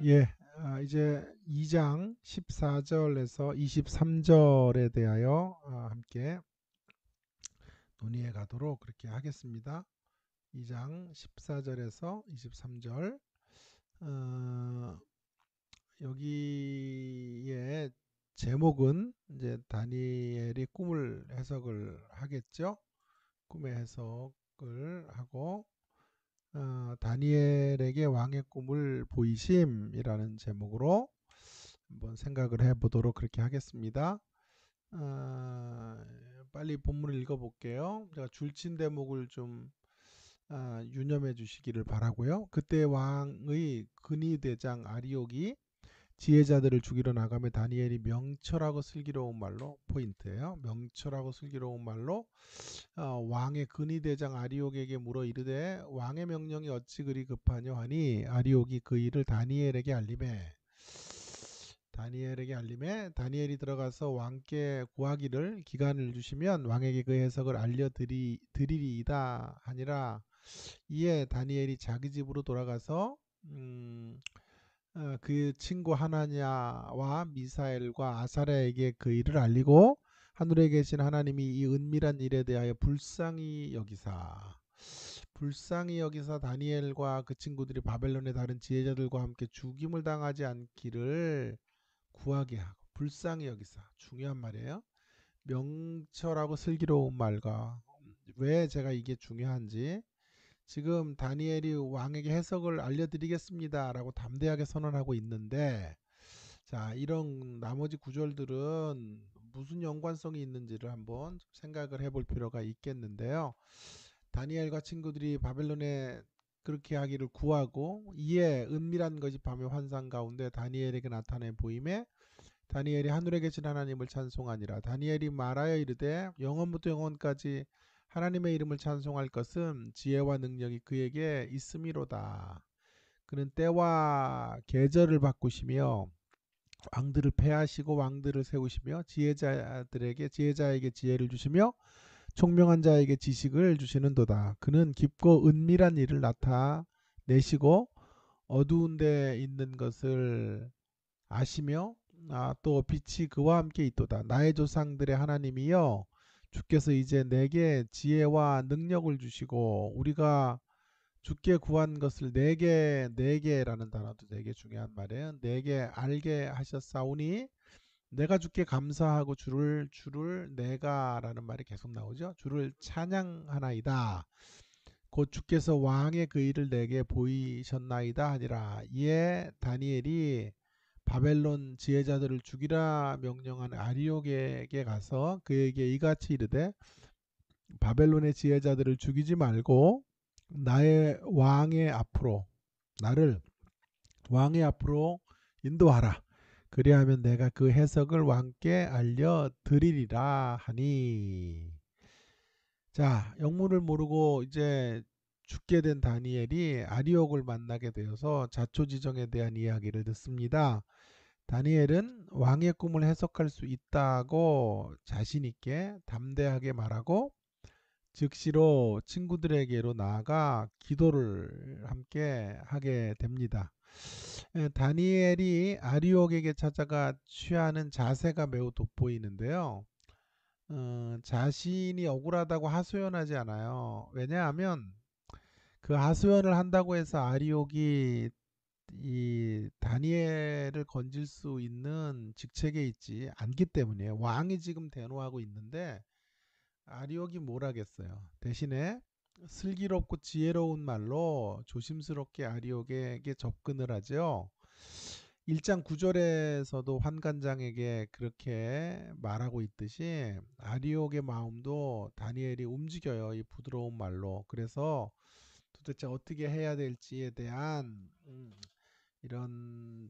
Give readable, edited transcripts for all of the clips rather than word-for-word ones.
예, 이제 2장 14절에서 23절에 대하여 함께 논의해 가도록 그렇게 하겠습니다. 2장 14절에서 23절. 여기에 제목은 이제 다니엘이 꿈을 해석을 하겠죠. 꿈의 해석을 하고 다니엘에게 왕의 꿈을 보이심이라는 제목으로 한번 생각을 해보도록 그렇게 하겠습니다. 아, 빨리 본문을 읽어볼게요. 제가 줄친 대목을 좀 유념해 주시기를 바라고요. 그때 왕의 근위대장 아리옥이 지혜자들을 죽이러 나가며 다니엘이 명철하고 슬기로운 말로 포인트예요. 명철하고 슬기로운 말로 왕의 근위대장 아리옥에게 물어 이르되 왕의 명령이 어찌 그리 급하뇨 하니 아리옥이 그 일을 다니엘에게 알림해 다니엘이 들어가서 왕께 구하기를 기간을 주시면 왕에게 그 해석을 알려드리리이다 하니라. 이에 다니엘이 자기 집으로 돌아가서 그 친구 하나냐와 미사엘과 아사랴에게 그 일을 알리고 하늘에 계신 하나님이 이 은밀한 일에 대하여 불쌍히 여기사 다니엘과 그 친구들이 바벨론의 다른 지혜자들과 함께 죽임을 당하지 않기를 구하게 하고, 불쌍히 여기사 중요한 말이에요. 명철하고 슬기로운 말과, 왜 제가 이게 중요한지, 지금 다니엘이 왕에게 해석을 알려드리겠습니다 라고 담대하게 선언하고 있는데, 자, 이런 나머지 구절들은 무슨 연관성이 있는지를 한번 생각을 해볼 필요가 있겠는데요. 다니엘과 친구들이 바벨론에 그렇게 하기를 구하고, 이에 은밀한 것이 밤의 환상 가운데 다니엘에게 나타내 보임에 다니엘이 하늘에 계신 하나님을 찬송하니라. 다니엘이 말하여 이르되 영원부터 영원까지 하나님의 이름을 찬송할 것은 지혜와 능력이 그에게 있음이로다. 그는 때와 계절을 바꾸시며 왕들을 패하시고 왕들을 세우시며 지혜자에게 지혜를 주시며 총명한 자에게 지식을 주시는도다. 그는 깊고 은밀한 일을 나타내시고 어두운 데 있는 것을 아시며 또 빛이 그와 함께 있도다. 나의 조상들의 하나님이여, 주께서 이제 내게 지혜와 능력을 주시고 우리가 주께 구한 것을 내게라는 단어도 되게 중요한 말이에요. 내게 알게 하셨사오니 내가 주께 감사하고 주를 내가라는 말이 계속 나오죠. 주를 찬양하나이다. 곧 주께서 왕의 그 일을 내게 보이셨나이다 하니라. 이에 다니엘이 바벨론 지혜자들을 죽이라 명령한 아리옥에게 가서 그에게 이같이 이르되 바벨론의 지혜자들을 죽이지 말고 나를 왕의 앞으로 인도하라. 그리하면 내가 그 해석을 왕께 알려드리리라 하니. 자, 영문을 모르고 이제 죽게 된 다니엘이 아리옥을 만나게 되어서 자초지정에 대한 이야기를 듣습니다. 다니엘은 왕의 꿈을 해석할 수 있다고 자신있게 담대하게 말하고 즉시로 친구들에게로 나아가 기도를 함께 하게 됩니다. 다니엘이 아리옥에게 찾아가 취하는 자세가 매우 돋보이는데요. 자신이 억울하다고 하소연하지 않아요. 왜냐하면 그 하소연을 한다고 해서 아리옥이 이 다니엘을 건질 수 있는 직책에 있지 않기 때문이에요. 왕이 지금 대노하고 있는데 아리옥이 뭘 하겠어요. 대신에 슬기롭고 지혜로운 말로 조심스럽게 아리옥에게 접근을 하죠. 1장 9절에서도 환관장에게 그렇게 말하고 있듯이 아리옥의 마음도 다니엘이 움직여요. 이 부드러운 말로. 그래서 도대체 어떻게 해야 될지에 대한 이런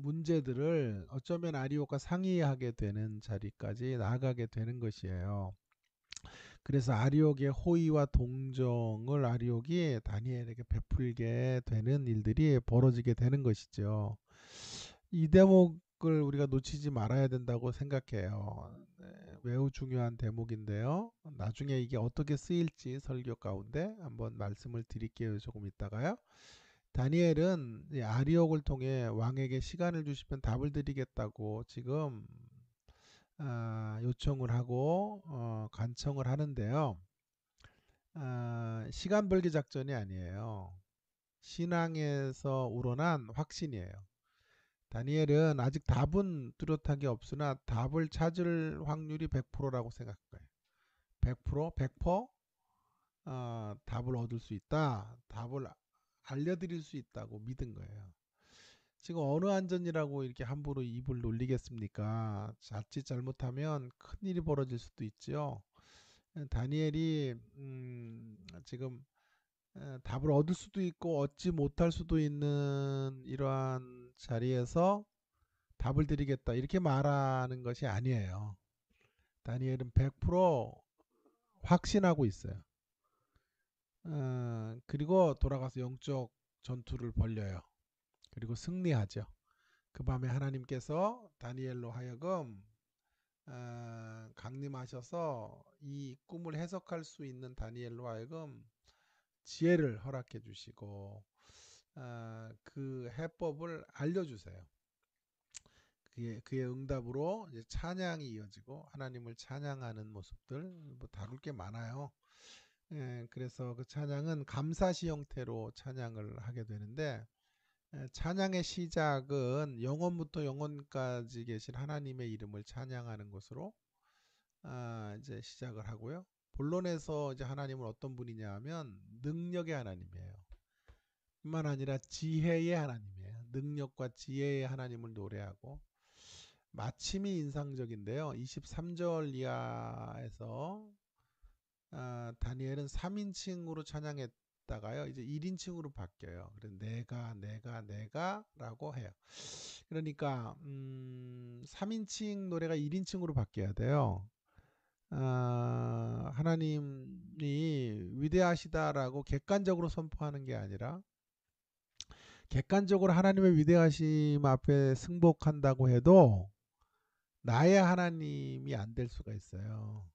문제들을 어쩌면 아리오가 상의하게 되는 자리까지 나아가게 되는 것이에요. 그래서 아리옥의 호의와 동정을 아리옥이 다니엘에게 베풀게 되는 일들이 벌어지게 되는 것이죠. 이 대목을 우리가 놓치지 말아야 된다고 생각해요. 네, 매우 중요한 대목인데요. 나중에 이게 어떻게 쓰일지 설교 가운데 한번 말씀을 드릴게요. 조금 있다가요. 다니엘은 아리옥을 통해 왕에게 시간을 주시면 답을 드리겠다고 지금 요청을 하고 간청을 하는데요. 시간 벌기 작전이 아니에요. 신앙에서 우러난 확신이에요. 다니엘은 아직 답은 뚜렷하게 없으나 답을 찾을 확률이 100%라고 생각해요. 100%, 100% 답을 얻을 수 있다. 답을 알려드릴 수 있다고 믿은 거예요. 지금 어느 안전이라고 이렇게 함부로 입을 놀리겠습니까? 자칫 잘못하면 큰일이 벌어질 수도 있죠. 다니엘이 지금 답을 얻을 수도 있고 얻지 못할 수도 있는 이러한 자리에서 답을 드리겠다 이렇게 말하는 것이 아니에요. 다니엘은 100% 확신하고 있어요. 그리고 돌아가서 영적 전투를 벌려요. 그리고 승리하죠. 그 밤에 하나님께서 다니엘로 하여금 강림하셔서 이 꿈을 해석할 수 있는 다니엘로 하여금 지혜를 허락해 주시고 그 해법을 알려주세요. 그의 응답으로 이제 찬양이 이어지고 하나님을 찬양하는 모습들 뭐 다룰 게 많아요. 그래서 그 찬양은 감사시 형태로 찬양을 하게 되는데 찬양의 시작은 영원부터 영원까지 계신 하나님의 이름을 찬양하는 것으로 이제 시작을 하고요. 본론에서 이제 하나님은 어떤 분이냐 하면 능력의 하나님이에요. 뿐만 아니라 지혜의 하나님이에요. 능력과 지혜의 하나님을 노래하고 마침이 인상적인데요. 23절 이하에서 다니엘은 3인칭으로 찬양했다가요. 이제 1인칭으로 바뀌어요. 그래서 내가라고 해요. 그러니까 3인칭 노래가 1인칭으로 바뀌어야 돼요. 하나님이 위대하시다라고 객관적으로 선포하는 게 아니라 객관적으로 하나님의 위대하심 앞에 승복한다고 해도 나의 하나님이 안 될 수가 있어요.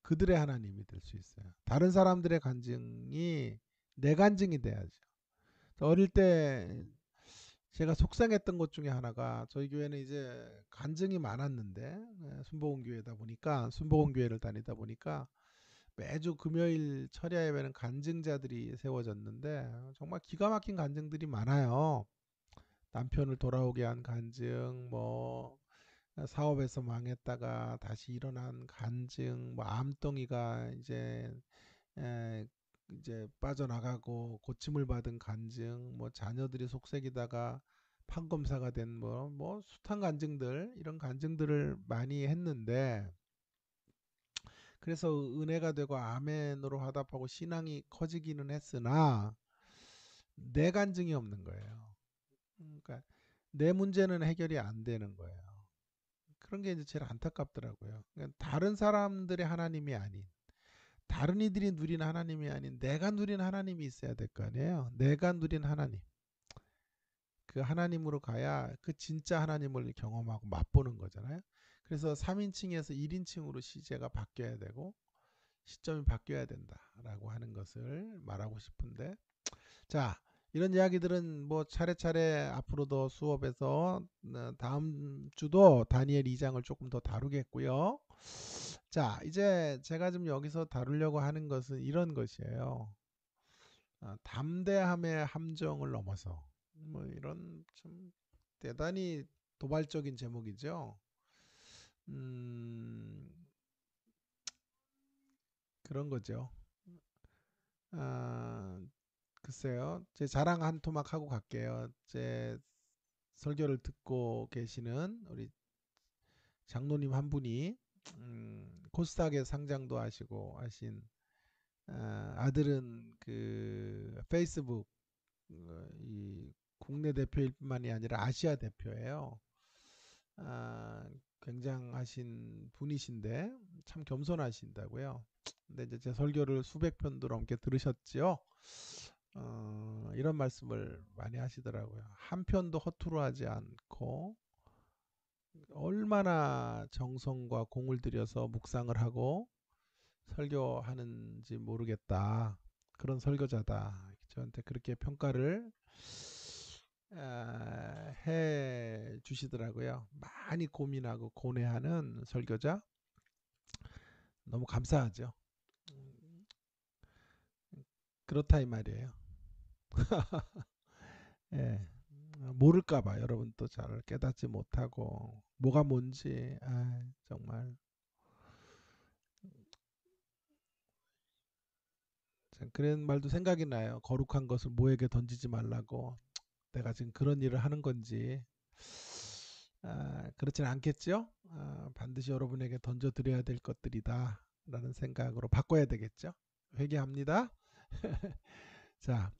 그들의 하나님이 될 수 있어요. 다른 사람들의 간증이 내 간증이 돼야죠. 어릴 때 제가 속상했던 것 중에 하나가 저희 교회는 이제 간증이 많았는데 순복음교회다 보니까 순복음교회를 다니다 보니까 매주 금요일 철야 예배는 간증자들이 세워졌는데 정말 기가 막힌 간증들이 많아요. 남편을 돌아오게 한 간증, 뭐 사업에서 망했다가 다시 일어난 간증, 뭐 암덩이가 에, 이제 빠져나가고 고침을 받은 간증, 뭐 자녀들이 속색이다가 판검사가 된 뭐 숱한 간증들 이런 간증들을 많이 했는데 그래서 은혜가 되고 아멘으로 화답하고 신앙이 커지기는 했으나 내 간증이 없는 거예요. 그러니까 내 문제는 해결이 안 되는 거예요. 그런 게 이제 제일 안타깝더라고요. 그러니까 다른 사람들의 하나님이 아닌 다른 이들이 누린 하나님이 아닌 내가 누린 하나님이 있어야 될 거 아니에요. 내가 누린 하나님. 그 하나님으로 가야 그 진짜 하나님을 경험하고 맛보는 거잖아요. 그래서 3인칭에서 1인칭으로 시제가 바뀌어야 되고 시점이 바뀌어야 된다라고 하는 것을 말하고 싶은데 자 이런 이야기들은 뭐 차례차례 앞으로도 수업에서 다음 주도 다니엘 2장을 조금 더 다루겠고요. 자 이제 제가 좀 여기서 다루려고 하는 것은 이런 것이에요. 담대함의 함정을 넘어서 뭐 이런 좀 대단히 도발적인 제목이죠. 음, 그런 거죠. 아, 글쎄요. 제 자랑 한 토막 하고 갈게요. 제 설교를 듣고 계시는 우리 장로님 한 분이 코스닥에 상장도 하시고 하신 아들은 그 페이스북 이 국내 대표일 뿐만이 아니라 아시아 대표예요. 굉장하신 분이신데 참 겸손하신다고요. 근데 이제 제 설교를 수백 편도 넘게 들으셨지요. 이런 말씀을 많이 하시더라고요. 한 편도 허투루 하지 않고 얼마나 정성과 공을 들여서 묵상을 하고 설교하는지 모르겠다. 그런 설교자다. 저한테 그렇게 평가를 해 주시더라고요. 많이 고민하고 고뇌하는 설교자. 너무 감사하죠. 음, 그렇다 이 말이에요. 예. 모를까봐 여러분 또 잘 깨닫지 못하고 뭐가 뭔지 정말 그런 말도 생각이 나요. 거룩한 것을 모에게 던지지 말라고. 내가 지금 그런 일을 하는 건지 그렇지는 않겠죠. 반드시 여러분에게 던져드려야 될 것들이다 라는 생각으로 바꿔야 되겠죠. 회개합니다. 자,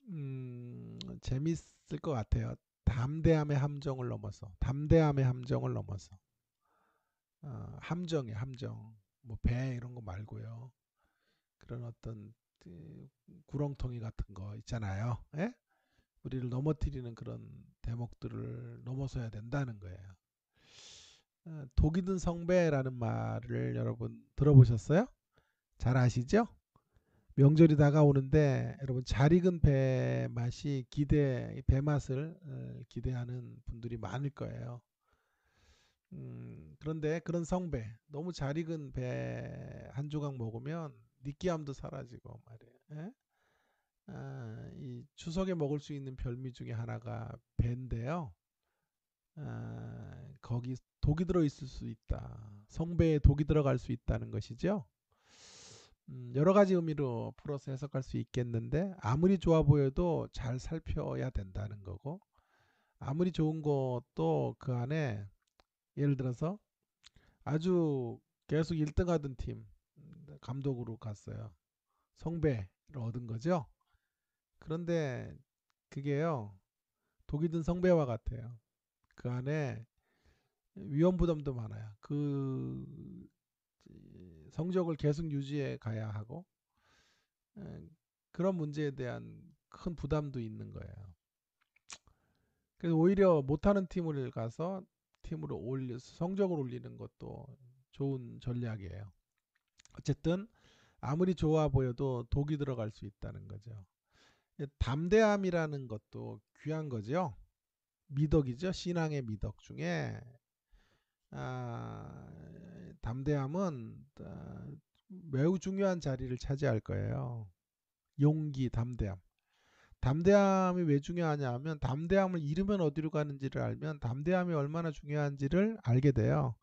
재밌을 것 같아요. 담대함의 함정을 넘어서, 담대함의 함정을 넘어서, 함정이에요, 함정. 뭐 배 이런 거 말고요. 그런 어떤 구렁텅이 같은 거 있잖아요. 예? 우리를 넘어뜨리는 그런 대목들을 넘어서야 된다는 거예요. 독이 든 성배라는 말을 여러분 들어보셨어요? 잘 아시죠? 명절이 다가오는데 여러분 잘 익은 배 맛이 배 맛을 기대하는 분들이 많을 거예요. 그런데 그런 성배 너무 잘 익은 배 한 조각 먹으면 느끼함도 사라지고 말이에요. 예? 이 추석에 먹을 수 있는 별미 중에 하나가 배인데요. 거기 독이 들어 있을 수 있다. 성배에 독이 들어갈 수 있다는 것이죠. 여러 가지 의미로 풀어서 해석할 수 있겠는데 아무리 좋아 보여도 잘 살펴야 된다는 거고 아무리 좋은 것도 그 안에 예를 들어서 아주 계속 1등 하던 팀 감독으로 갔어요. 성배를 얻은 거죠. 그런데 그게요. 독이 든 성배와 같아요. 그 안에 위험 부담도 많아요. 그 성적을 계속 유지해 가야 하고 그런 문제에 대한 큰 부담도 있는 거예요. 그래서 오히려 못하는 팀을 가서 팀으로 성적을 올리는 것도 좋은 전략이에요. 어쨌든 아무리 좋아 보여도 독이 들어갈 수 있다는 거죠. 담대함이라는 것도 귀한 거죠. 미덕이죠. 신앙의 미덕 중에 담대함은 매우 중요한 자리를 차지할 거예요. 용기, 담대함. 담대함이 왜 중요하냐 하면 담대함을 잃으면 어디로 가는지를 알면 담대함이 얼마나 중요한지를 알게 돼요.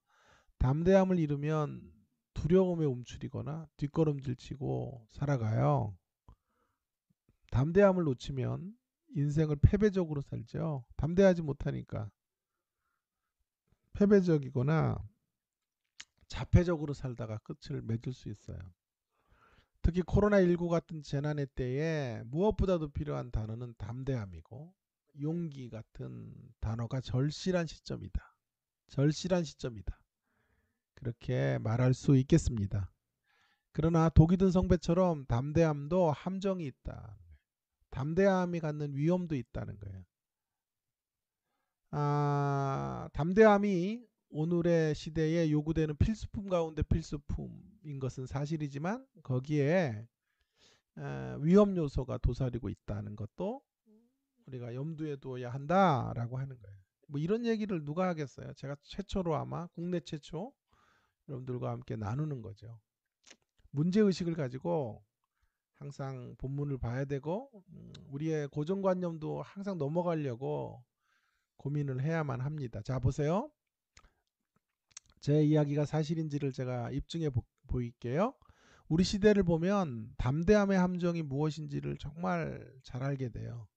담대함을 잃으면 두려움에 움츠리거나 뒷걸음질 치고 살아가요. 담대함을 놓치면 인생을 패배적으로 살죠. 담대하지 못하니까 패배적이거나 자폐적으로 살다가 끝을 맺을 수 있어요. 특히 코로나19 같은 재난의 때에 무엇보다도 필요한 단어는 담대함이고 용기 같은 단어가 절실한 시점이다. 절실한 시점이다. 그렇게 말할 수 있겠습니다. 그러나 독이 든 성배처럼 담대함도 함정이 있다. 담대함이 갖는 위험도 있다는 거예요. 담대함이 오늘의 시대에 요구되는 필수품 가운데 필수품인 것은 사실이지만 거기에 위험 요소가 도사리고 있다는 것도 우리가 염두에 두어야 한다라고 하는 거예요. 뭐 이런 얘기를 누가 하겠어요? 제가 최초로 아마 국내 최초 여러분들과 함께 나누는 거죠. 문제의식을 가지고 항상 본문을 봐야 되고 우리의 고정관념도 항상 넘어가려고 고민을 해야만 합니다. 자 보세요. 제 이야기가 사실인지를 제가 입증해 보일게요. 우리 시대를 보면 담대함의 함정이 무엇인지를 정말 잘 알게 돼요.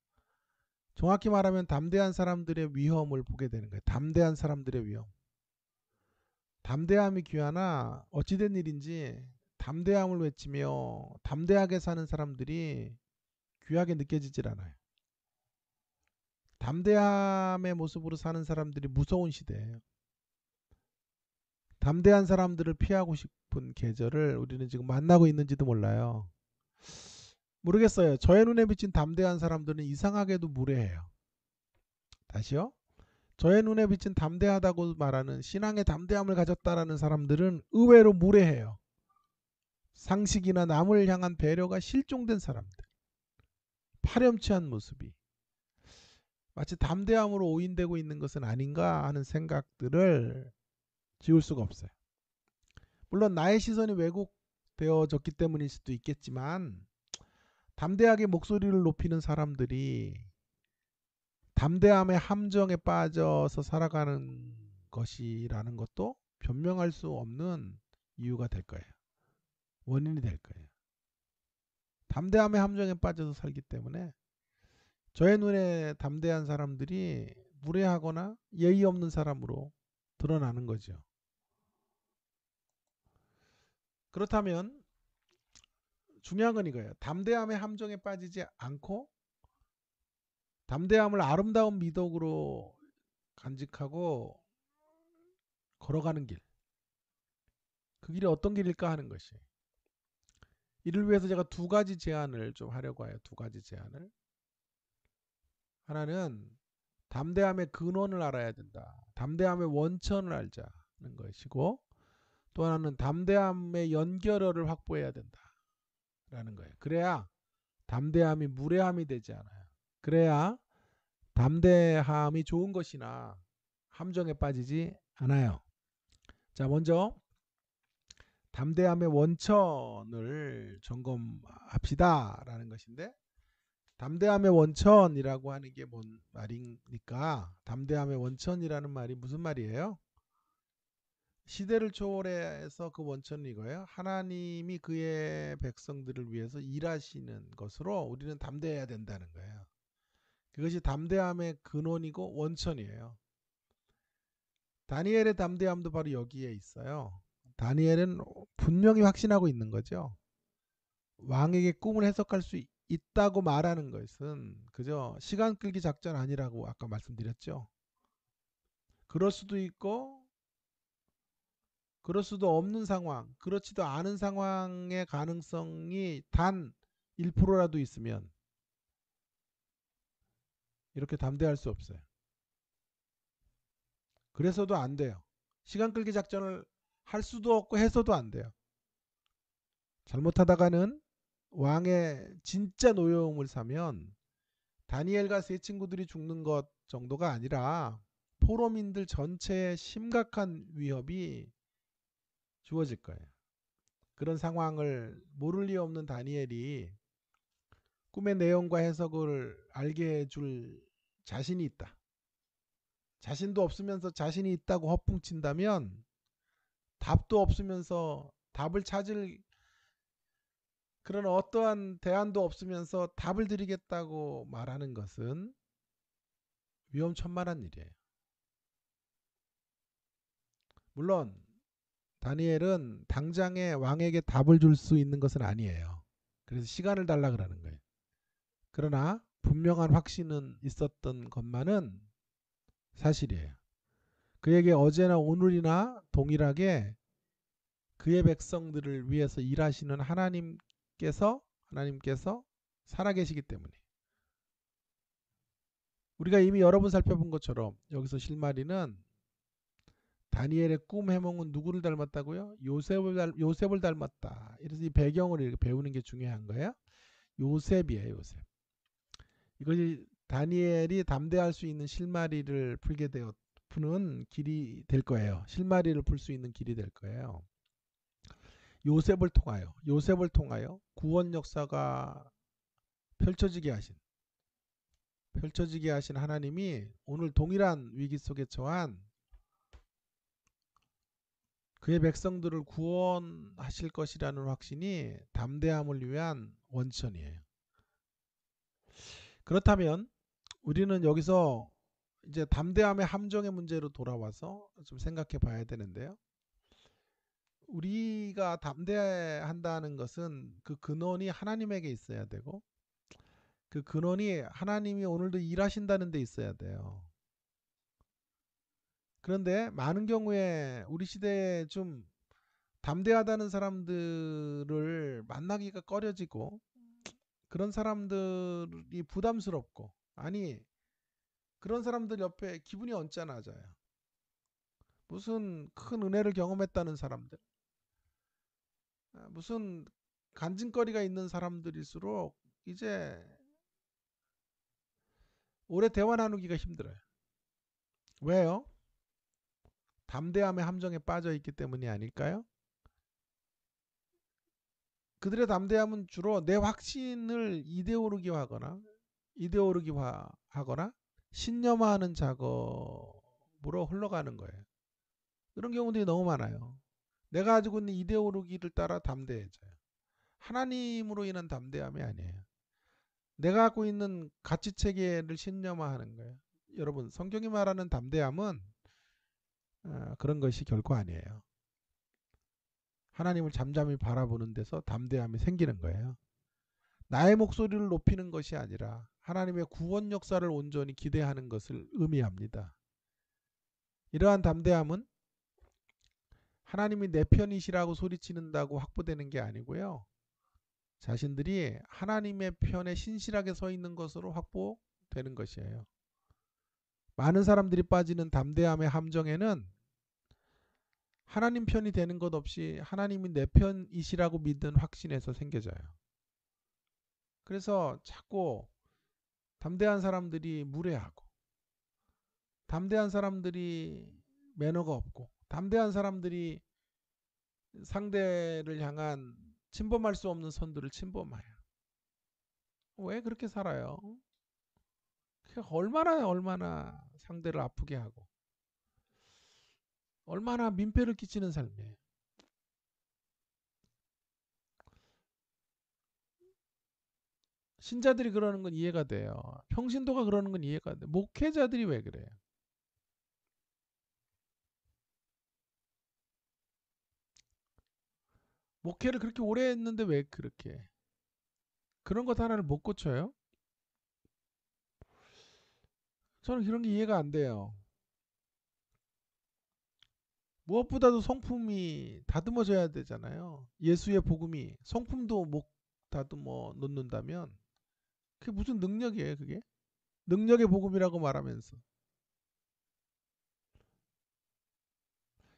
정확히 말하면 담대한 사람들의 위험을 보게 되는 거예요. 담대한 사람들의 위험. 담대함이 귀하나 어찌된 일인지 담대함을 외치며 담대하게 사는 사람들이 귀하게 느껴지질 않아요. 담대함의 모습으로 사는 사람들이 무서운 시대예요. 담대한 사람들을 피하고 싶은 계절을 우리는 지금 만나고 있는지도 몰라요. 모르겠어요. 저의 눈에 비친 담대한 사람들은 이상하게도 무례해요. 다시요. 저의 눈에 비친 담대하다고 말하는 신앙의 담대함을 가졌다라는 사람들은 의외로 무례해요. 상식이나 남을 향한 배려가 실종된 사람들. 파렴치한 모습이 마치 담대함으로 오인되고 있는 것은 아닌가 하는 생각들을 지울 수가 없어요. 물론 나의 시선이 왜곡되어졌기 때문일 수도 있겠지만 담대하게 목소리를 높이는 사람들이 담대함의 함정에 빠져서 살아가는 것이라는 것도 변명할 수 없는 이유가 될 거예요. 원인이 될 거예요. 담대함의 함정에 빠져서 살기 때문에 저의 눈에 담대한 사람들이 무례하거나 예의 없는 사람으로 드러나는 거죠. 그렇다면 중요한 건 이거예요. 담대함의 함정에 빠지지 않고 담대함을 아름다운 미덕으로 간직하고 걸어가는 길. 그 길이 어떤 길일까 하는 것이. 이를 위해서 제가 두 가지 제안을 좀 하려고 해요. 두 가지 제안을. 하나는 담대함의 근원을 알아야 된다. 담대함의 원천을 알자는 것이고, 또 하나는 담대함의 연결어를 확보해야 된다라는 거예요. 그래야 담대함이 무례함이 되지 않아요. 그래야 담대함이 좋은 것이나 함정에 빠지지 않아요. 자, 먼저 담대함의 원천을 점검합시다라는 것인데, 담대함의 원천이라고 하는 게 뭔 말입니까? 담대함의 원천이라는 말이 무슨 말이에요? 시대를 초월해서 그 원천은 이거예요. 하나님이 그의 백성들을 위해서 일하시는 것으로 우리는 담대해야 된다는 거예요. 그것이 담대함의 근원이고 원천이에요. 다니엘의 담대함도 바로 여기에 있어요. 다니엘은 분명히 확신하고 있는 거죠. 왕에게 꿈을 해석할 수 있다고 말하는 것은 그저 시간 끌기 작전 아니라고 아까 말씀드렸죠. 그럴 수도 있고 그럴 수도 없는 상황, 그렇지도 않은 상황의 가능성이 단 1%라도 있으면 이렇게 담대할 수 없어요. 그래서도 안 돼요. 시간 끌기 작전을 할 수도 없고 해서도 안 돼요. 잘못하다가는 왕의 진짜 노여움을 사면 다니엘과 세 친구들이 죽는 것 정도가 아니라 포로민들 전체에 심각한 위협이 주어질 거예요. 그런 상황을 모를 리 없는 다니엘이 꿈의 내용과 해석을 알게 해줄 자신이 있다. 자신도 없으면서 자신이 있다고 헛붕친다면 답도 없으면서 답을 찾을 그런 어떠한 대안도 없으면서 답을 드리겠다고 말하는 것은 위험천만한 일이에요. 물론 다니엘은 당장에 왕에게 답을 줄 수 있는 것은 아니에요. 그래서 시간을 달라 그러는 거예요. 그러나 분명한 확신은 있었던 것만은 사실이에요. 그에게 어제나 오늘이나 동일하게 그의 백성들을 위해서 일하시는 하나님께서 살아계시기 때문에 우리가 이미 여러 번 살펴본 것처럼 여기서 실마리는 다니엘의 꿈 해몽은 누구를 닮았다고요? 요셉을 닮았다. 이래서 이 배경을 이렇게 배우는 게 중요한 거예요. 요셉이에요, 요셉. 이것이 다니엘이 담대할 수 있는 실마리를 풀게 되어 푸는 길이 될 거예요. 실마리를 풀 수 있는 길이 될 거예요. 요셉을 통하여 구원 역사가 펼쳐지게 하신 하나님이 오늘 동일한 위기 속에 처한 그의 백성들을 구원하실 것이라는 확신이 담대함을 위한 원천이에요. 그렇다면 우리는 여기서 이제 담대함의 함정의 문제로 돌아와서 좀 생각해 봐야 되는데요. 우리가 담대한다는 것은 그 근원이 하나님에게 있어야 되고 그 근원이 하나님이 오늘도 일하신다는 데 있어야 돼요. 그런데 많은 경우에 우리 시대에 좀 담대하다는 사람들을 만나기가 꺼려지고 그런 사람들이 부담스럽고 아니 그런 사람들 옆에 기분이 언짢아져요. 무슨 큰 은혜를 경험했다는 사람들 무슨 간증거리가 있는 사람들일수록 이제 오래 대화 나누기가 힘들어요. 왜요? 담대함의 함정에 빠져 있기 때문이 아닐까요? 그들의 담대함은 주로 내 확신을 이데올로기화하거나 신념화하는 작업으로 흘러가는 거예요. 그런 경우들이 너무 많아요. 내가 가지고 있는 이데올로기를 따라 담대해져요. 하나님으로 인한 담대함이 아니에요. 내가 갖고 있는 가치 체계를 신념화하는 거예요. 여러분, 성경이 말하는 담대함은 그런 것이 결코 아니에요. 하나님을 잠잠히 바라보는 데서 담대함이 생기는 거예요. 나의 목소리를 높이는 것이 아니라 하나님의 구원 역사를 온전히 기대하는 것을 의미합니다. 이러한 담대함은 하나님이 내 편이시라고 소리치는다고 확보되는 게 아니고요. 자신들이 하나님의 편에 신실하게 서 있는 것으로 확보되는 것이에요. 많은 사람들이 빠지는 담대함의 함정에는 하나님 편이 되는 것 없이 하나님이 내 편이시라고 믿는 확신에서 생겨져요. 그래서 자꾸 담대한 사람들이 무례하고, 담대한 사람들이 매너가 없고, 담대한 사람들이 상대를 향한 침범할 수 없는 선들을 침범해요. 왜 그렇게 살아요? 얼마나 상대를 아프게 하고, 얼마나 민폐를 끼치는 삶이에요. 신자들이 그러는 건 이해가 돼요. 평신도가 그러는 건 이해가 돼. 목회자들이 왜 그래요? 목회를 그렇게 오래 했는데 왜 그렇게 그런 것 하나를 못 고쳐요? 저는 그런 게 이해가 안 돼요. 무엇보다도 성품이 다듬어져야 되잖아요. 예수의 복음이 성품도 못 다듬어 놓는다면 그게 무슨 능력이에요, 그게? 능력의 복음이라고 말하면서.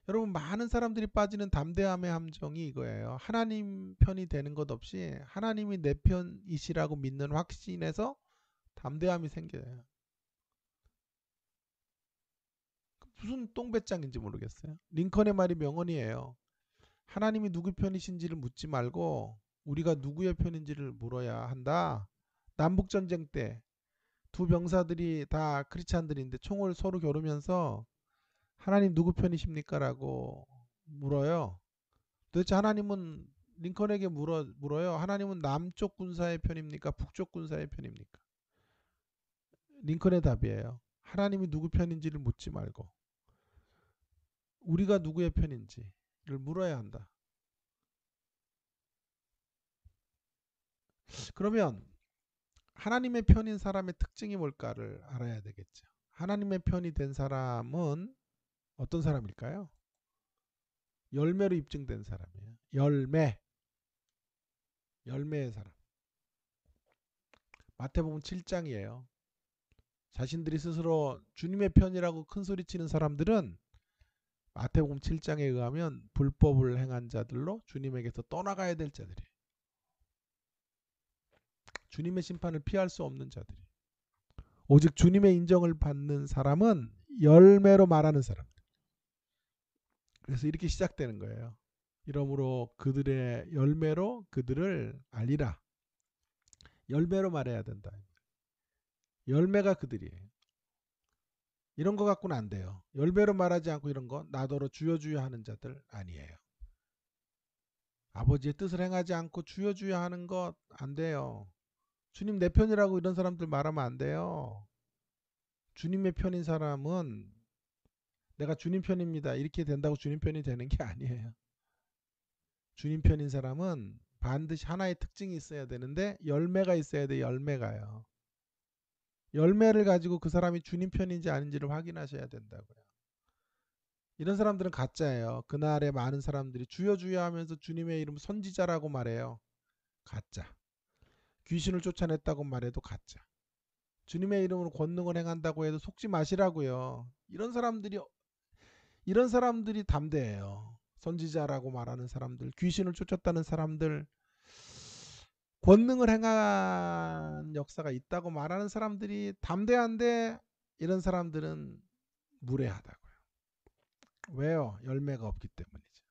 여러분, 많은 사람들이 빠지는 담대함의 함정이 이거예요. 하나님 편이 되는 것 없이 하나님이 내 편이시라고 믿는 확신에서 담대함이 생겨요. 무슨 똥배짱인지 모르겠어요. 링컨의 말이 명언이에요. 하나님이 누구 편이신지를 묻지 말고 우리가 누구의 편인지를 물어야 한다. 남북전쟁 때 두 병사들이 다 크리스찬들인데 총을 서로 겨루면서 하나님 누구 편이십니까? 라고 물어요. 도대체 하나님은 링컨에게 물어요. 하나님은 남쪽 군사의 편입니까? 북쪽 군사의 편입니까? 링컨의 답이에요. 하나님이 누구 편인지를 묻지 말고 우리가 누구의 편인지를 물어야 한다. 그러면 하나님의 편인 사람의 특징이 뭘까를 알아야 되겠죠. 하나님의 편이 된 사람은 어떤 사람일까요? 열매로 입증된 사람이에요. 열매의 사람. 마태복음 7장이에요. 자신들이 스스로 주님의 편이라고 큰 소리치는 사람들은 마태복음 7장에 의하면 불법을 행한 자들로 주님에게서 떠나가야 될 자들이에요. 주님의 심판을 피할 수 없는 자들이. 오직 주님의 인정을 받는 사람은 열매로 말하는 사람. 그래서 이렇게 시작되는 거예요. 이러므로 그들의 열매로 그들을 알리라. 열매로 말해야 된다. 열매가 그들이에요. 이런 거 갖고는 안 돼요. 열매로 말하지 않고 이런 거 나더러 주여 주여 하는 자들 아니에요. 아버지의 뜻을 행하지 않고 주여 주여 하는 것 안 돼요. 주님 내 편이라고 이런 사람들 말하면 안 돼요. 주님의 편인 사람은 내가 주님 편입니다. 이렇게 된다고 주님 편이 되는 게 아니에요. 주님 편인 사람은 반드시 하나의 특징이 있어야 되는데 열매가 있어야 돼. 열매가요. 열매를 가지고 그 사람이 주님 편인지 아닌지를 확인하셔야 된다고요. 이런 사람들은 가짜예요. 그날에 많은 사람들이 주여 주여 하면서 주님의 이름 선지자라고 말해요. 가짜. 귀신을 쫓아냈다고 말해도 가짜. 주님의 이름으로 권능을 행한다고 해도 속지 마시라고요. 이런 사람들이 담대해요. 선지자라고 말하는 사람들, 귀신을 쫓았다는 사람들, 권능을 행한 역사가 있다고 말하는 사람들이 담대한데 이런 사람들은 무례하다고요. 왜요? 열매가 없기 때문이죠.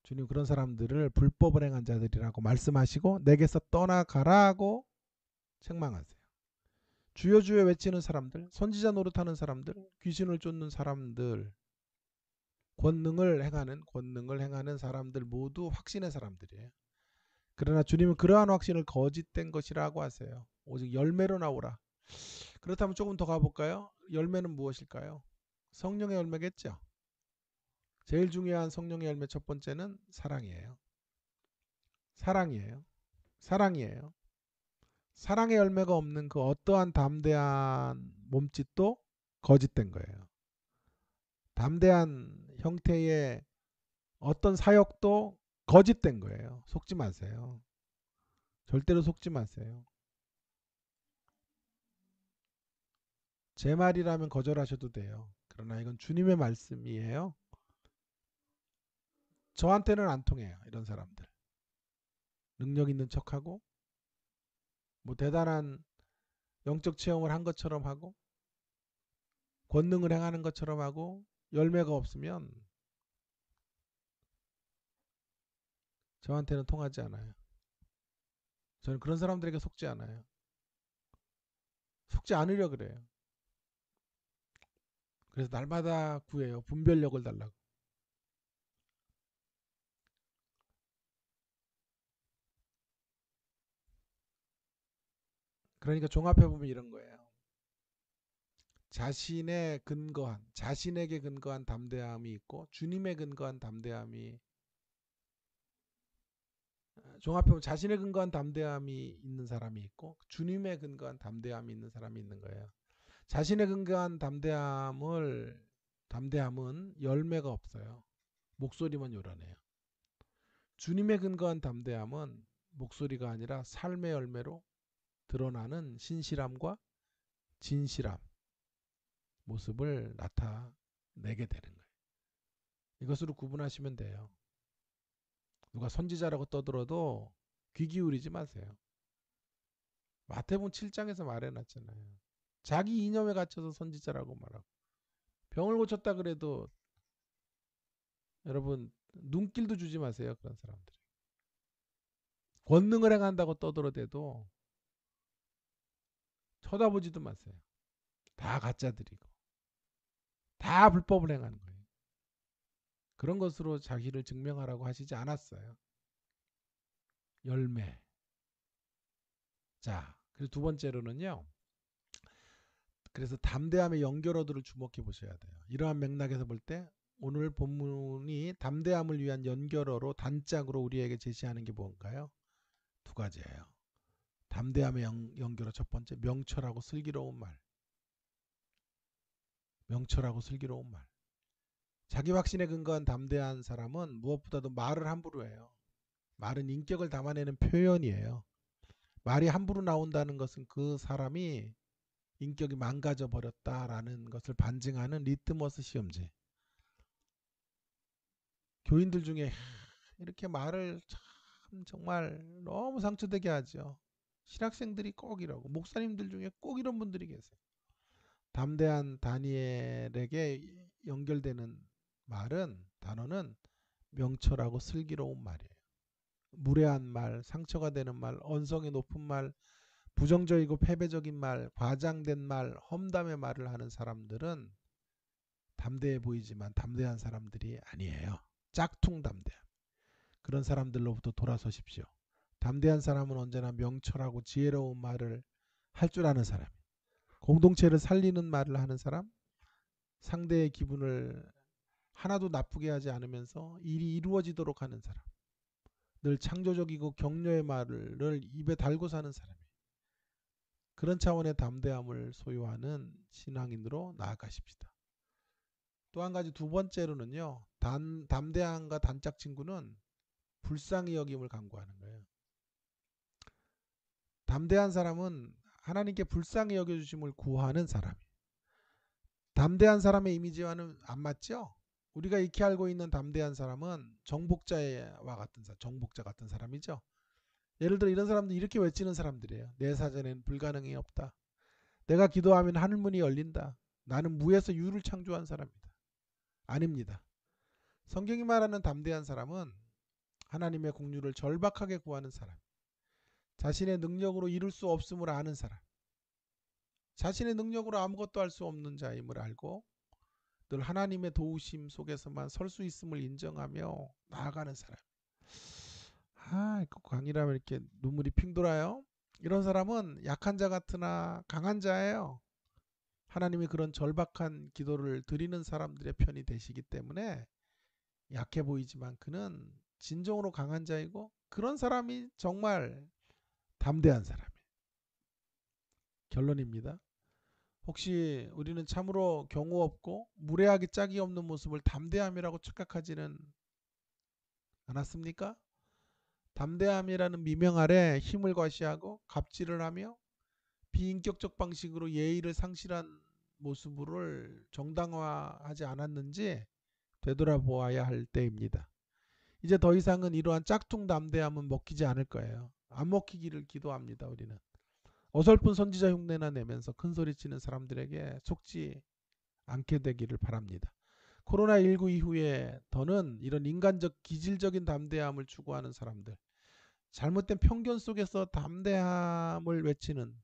주님 그런 사람들을 불법을 행한 자들이라고 말씀하시고 내게서 떠나가라고 책망하세요. 주여 주여 외치는 사람들, 선지자 노릇하는 사람들, 귀신을 쫓는 사람들, 권능을 행하는 사람들 모두 확신의 사람들이에요. 그러나 주님은 그러한 확신을 거짓된 것이라고 하세요. 오직 열매로 나오라. 그렇다면 조금 더 가볼까요? 열매는 무엇일까요? 성령의 열매겠죠. 제일 중요한 성령의 열매 첫 번째는 사랑이에요. 사랑이에요. 사랑이에요. 사랑의 열매가 없는 그 어떠한 담대한 몸짓도 거짓된 거예요. 담대한 형태의 어떤 사역도 거짓된 거예요. 속지 마세요. 절대로 속지 마세요. 제 말이라면 거절하셔도 돼요. 그러나 이건 주님의 말씀이에요. 저한테는 안 통해요. 이런 사람들. 능력 있는 척하고 뭐 대단한 영적 체험을 한 것처럼 하고 권능을 행하는 것처럼 하고 열매가 없으면 저한테는 통하지 않아요. 저는 그런 사람들에게 속지 않아요. 속지 않으려 그래요. 그래서 날마다 구해요. 분별력을 달라고. 그러니까 종합해보면 이런 거예요. 자신에게 근거한 담대함이 있고 주님에 근거한 담대함이 종합해보면 자신에 근거한 담대함이 있는 사람이 있고 주님에 근거한 담대함이 있는 사람이 있는 거예요. 자신에 근거한 담대함은 열매가 없어요. 목소리만 요란해요. 주님에 근거한 담대함은 목소리가 아니라 삶의 열매로 드러나는 신실함과 진실함 모습을 나타내게 되는 거예요. 이것으로 구분하시면 돼요. 누가 선지자라고 떠들어도 귀 기울이지 마세요. 마태복음 7장에서 말해놨잖아요. 자기 이념에 갇혀서 선지자라고 말하고 병을 고쳤다 그래도 여러분 눈길도 주지 마세요. 그런 사람들. 권능을 행한다고 떠들어대도 쳐다보지도 마세요. 다 가짜들이고 다 불법을 행하는 거예요. 그런 것으로 자기를 증명하라고 하시지 않았어요. 열매. 자, 그리고 두 번째로는요. 그래서 담대함의 연결어들을 주목해 보셔야 돼요. 이러한 맥락에서 볼 때 오늘 본문이 담대함을 위한 연결어로 단짝으로 우리에게 제시하는 게 뭔가요? 두 가지예요. 담대함의 연결어 첫 번째, 명철하고 슬기로운 말. 명철하고 슬기로운 말. 자기 확신에 근거한 담대한 사람은 무엇보다도 말을 함부로 해요. 말은 인격을 담아내는 표현이에요. 말이 함부로 나온다는 것은 그 사람이 인격이 망가져 버렸다라는 것을 반증하는 리트머스 시험지. 교인들 중에 이렇게 말을 참 정말 너무 상처되게 하죠. 신학생들이 꼭 이러고 목사님들 중에 꼭 이런 분들이 계세요. 담대한 다니엘에게 연결되는 단어는 명철하고 슬기로운 말이에요. 무례한 말, 상처가 되는 말, 언성이 높은 말, 부정적이고 패배적인 말, 과장된 말, 험담의 말을 하는 사람들은 담대해 보이지만 담대한 사람들이 아니에요. 짝퉁 담대함. 그런 사람들로부터 돌아서십시오. 담대한 사람은 언제나 명철하고 지혜로운 말을 할 줄 아는 사람. 공동체를 살리는 말을 하는 사람. 상대의 기분을 하나도 나쁘게 하지 않으면서 일이 이루어지도록 하는 사람. 늘 창조적이고 격려의 말을 입에 달고 사는 사람이에요. 그런 차원의 담대함을 소유하는 신앙인으로 나아가십시다. 또 한 가지 두 번째로는요. 담대함과 단짝 친구는 불쌍히 여김을 강구하는 거예요. 담대한 사람은 하나님께 불쌍히 여겨주심을 구하는 사람이에요. 담대한 사람의 이미지와는 안 맞죠? 우리가 익히 알고 있는 담대한 사람은 정복자와 같은 정복자 같은 사람이죠. 예를 들어 이런 사람들 이렇게 외치는 사람들이에요. 내 사전엔 불가능이 없다. 내가 기도하면 하늘문이 열린다. 나는 무에서 유를 창조한 사람이다. 아닙니다. 성경이 말하는 담대한 사람은 하나님의 공유를 절박하게 구하는 사람, 자신의 능력으로 이룰 수 없음을 아는 사람, 자신의 능력으로 아무것도 할 수 없는 자임을 알고 늘 하나님의 도우심 속에서만 설 수 있음을 인정하며 나아가는 사람. 강의라면 이렇게 눈물이 핑 돌아요. 이런 사람은 약한 자 같으나 강한 자예요. 하나님이 그런 절박한 기도를 드리는 사람들의 편이 되시기 때문에 약해 보이지만 그는 진정으로 강한 자이고 그런 사람이 정말 담대한 사람이에요. 결론입니다. 혹시 우리는 참으로 경우 없고 무례하기 짝이 없는 모습을 담대함이라고 착각하지는 않았습니까? 담대함이라는 미명 아래 힘을 과시하고 갑질을 하며 비인격적 방식으로 예의를 상실한 모습을 정당화하지 않았는지 되돌아보아야 할 때입니다. 이제 더 이상은 이러한 짝퉁 담대함은 먹히지 않을 거예요. 안 먹히기를 기도합니다. 우리는 어설픈 선지자 흉내나 내면서 큰소리치는 사람들에게 속지 않게 되기를 바랍니다. 코로나19 이후에 더는 이런 인간적 기질적인 담대함을 추구하는 사람들, 잘못된 편견 속에서 담대함을 외치는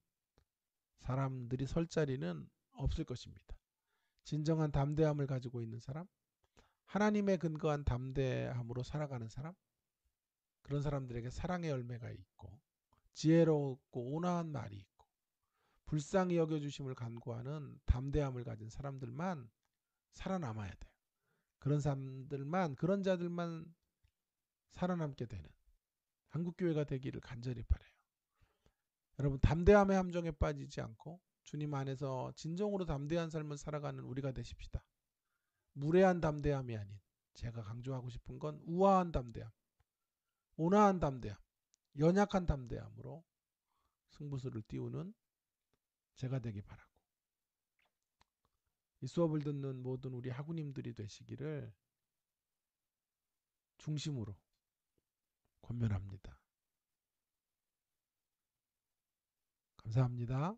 사람들이 설 자리는 없을 것입니다. 진정한 담대함을 가지고 있는 사람, 하나님의 근거한 담대함으로 살아가는 사람, 그런 사람들에게 사랑의 열매가 있고 지혜롭고 온화한 말이 있고 불쌍히 여겨주심을 간구하는 담대함을 가진 사람들만 살아남아야 돼요. 그런 자들만 살아남게 되는 한국교회가 되기를 간절히 바라요. 여러분, 담대함의 함정에 빠지지 않고 주님 안에서 진정으로 담대한 삶을 살아가는 우리가 되십시다. 무례한 담대함이 아닌, 제가 강조하고 싶은 건 우아한 담대함, 온화한 담대함, 연약한 담대함으로 승부수를 띄우는 제가 되기 바라고, 이 수업을 듣는 모든 우리 학우님들이 되시기를 중심으로 권면합니다. 감사합니다.